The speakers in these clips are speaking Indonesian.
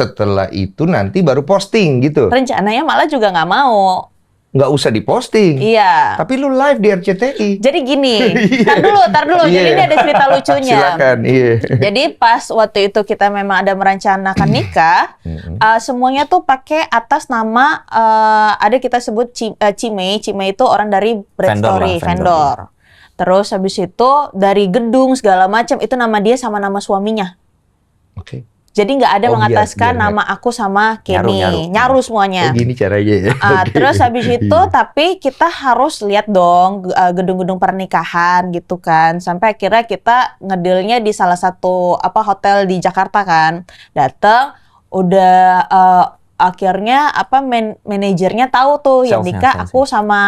setelah itu nanti baru posting gitu. Rencananya malah juga nggak mau. Nggak usah diposting. Iya. Tapi lu live di RCTI. Jadi gini, tar dulu. Jadi ini ada cerita lucunya. Silakan, iya. Jadi pas waktu itu kita memang ada merencanakan nikah, semuanya tuh pakai atas nama, ada kita sebut Cimei. Cimei itu orang dari Brand Story, vendor. Terus habis itu dari gedung segala macam itu nama dia sama nama suaminya. Oke. Jadi nggak ada mengataskan biar nama aku sama Kenny, nyaru semuanya. Oh gini caranya ya. Terus habis itu, tapi kita harus lihat dong gedung-gedung pernikahan gitu kan. Sampai akhirnya kita ngedealnya di salah satu hotel di Jakarta kan. Datang, udah akhirnya manajernya tahu tuh yang nikah aku sama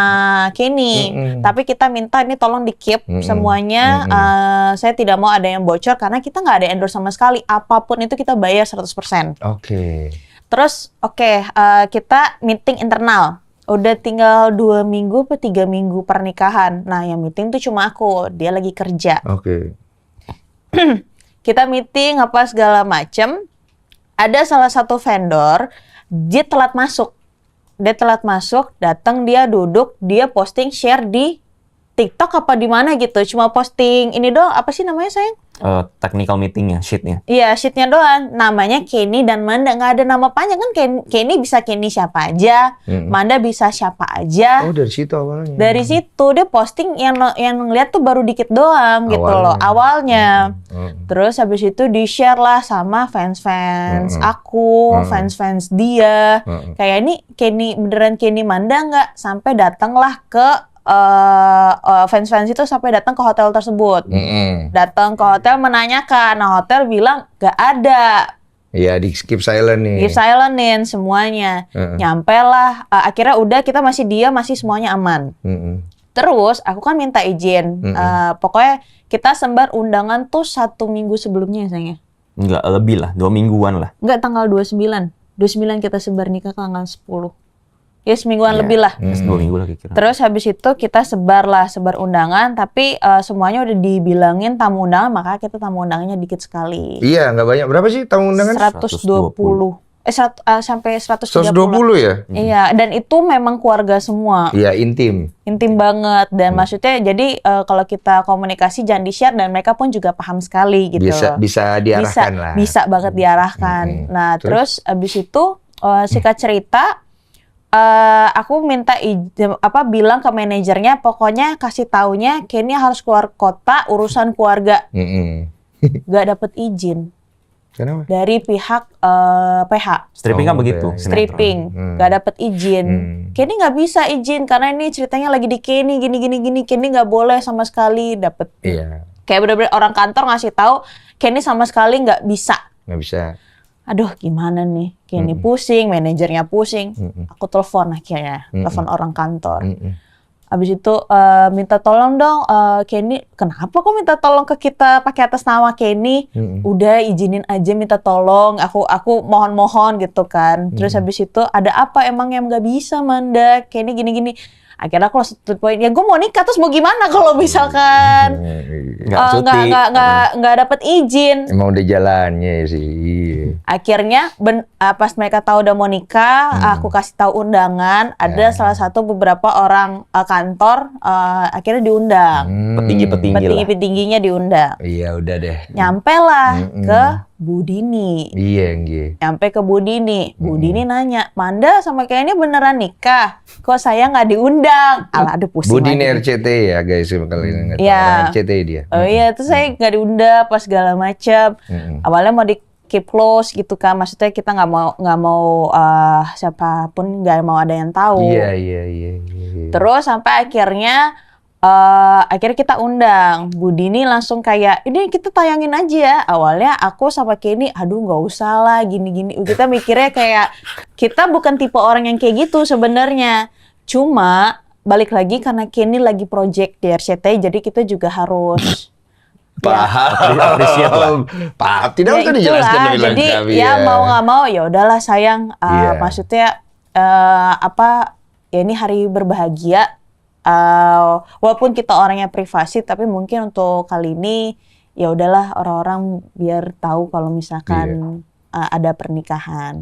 Kenny. Tapi kita minta ini tolong di-keep semuanya. Saya tidak mau ada yang bocor karena kita nggak ada endorse sama sekali. Apapun itu kita bayar 100%. Oke. Terus kita meeting internal. Udah tinggal 2 minggu atau 3 minggu pernikahan. Nah yang meeting tuh cuma aku. Dia lagi kerja. Oke. Kita meeting apa segala macem. Ada salah satu vendor. Dia telat masuk, datang dia duduk, dia posting share di TikTok apa di mana gitu, cuma posting ini doang, apa sih namanya sayang? Technical meetingnya, sheetnya. Iya, sheetnya doang. Namanya Kenny dan Manda, nggak ada nama panjang kan? Kenny bisa Kenny siapa aja, Manda bisa siapa aja. Oh dari situ awalnya. Dari situ dia posting yang ngeliat tuh baru dikit doang gitu loh awalnya. Terus habis itu di share lah sama fans aku, fans dia. Kayak ini Kenny beneran Kenny Manda nggak? Sampai datanglah ke fans itu sampai datang ke hotel tersebut. Datang ke hotel menanyakan. Nah hotel bilang gak ada. Iya di skip silent nih. Skip silentin semuanya. Nyampe lah. Akhirnya udah kita masih semuanya aman. Terus aku kan minta izin. Pokoknya kita sebar undangan tuh 1 minggu sebelumnya sayangnya. Enggak, lebih lah. 2 mingguan lah. Enggak, tanggal 29. 29 kita sebar nikah tanggal 10. Ya semingguan lebih lah. 2 minggu lah kira-kira. Terus habis itu kita sebar undangan, tapi semuanya udah dibilangin tamu undangan, maka kita tamu undangannya dikit sekali. Iya, nggak banyak. Berapa sih tamu undangan? 120. Sampai 130. 120 ya? Iya, dan itu memang keluarga semua. Iya, intim. Intim banget, dan maksudnya jadi kalau kita komunikasi jangan di-share dan mereka pun juga paham sekali gitu. Bisa diarahkan lah. Bisa banget diarahkan. Nah, terus abis itu singkat cerita, aku minta bilang ke manajernya, pokoknya kasih taunya Kenny harus keluar kota urusan keluarga. Gak dapet izin. Kenapa? Dari pihak PH. Stripping kan begitu. Stripping, gak dapet izin. Kenny nggak bisa izin karena ini ceritanya lagi di Kenny gini. Kenny nggak boleh sama sekali dapet. Iya. Kayak bener-bener orang kantor ngasih tahu Kenny sama sekali nggak bisa. Nggak bisa. Aduh gimana nih, Kenny pusing, manajernya pusing. Aku telepon akhirnya, telepon orang kantor. Abis itu minta tolong dong, Kenny, kenapa kok minta tolong ke kita pakai atas nama Kenny? Udah izinin aja minta tolong, aku mohon-mohon gitu kan. Terus habis itu ada apa emang yang nggak bisa Manda, Kenny gini-gini. Akhirnya aku langsung to the point, ya gue mau nikah terus mau gimana kalau misalkan nggak dapet izin. Emang udah jalannya sih. Akhirnya pas mereka tahu udah mau nikah, aku kasih tahu undangan. Ada salah satu beberapa orang kantor akhirnya diundang. Petinggi-petingginya diundang. Iya udah deh. Nyampe lah ke Bu Dini. Iya, nggih. Nyampe ke Bu Dini. Bu Dini nanya, Manda sama kayaknya beneran nikah? Kok saya nggak diundang? Alah, aduh pusing. Bu Dini RCTI ya guys, kalian nggak tahu. Iya. RCTI dia. Oh iya, terus saya nggak diundang pas segala macam. Awalnya mau di keep close gitu kan, maksudnya kita nggak mau siapapun nggak mau ada yang tahu. Iya. Terus sampai akhirnya kita undang. Bu Dini langsung kayak, ini kita tayangin aja ya. Awalnya aku sama Kenny, aduh nggak usah lah gini-gini. Kita mikirnya kayak, kita bukan tipe orang yang kayak gitu sebenarnya. Cuma, balik lagi karena Kenny lagi project di RCTI, jadi kita juga harus... Paham. Tidak usah dijelaskan lebih lengkap. Jadi mau nggak mau, ya udahlah sayang. Maksudnya, ya ini hari berbahagia. Walaupun kita orangnya privasi, tapi mungkin untuk kali ini ya udahlah orang-orang biar tahu kalau misalkan ada pernikahan.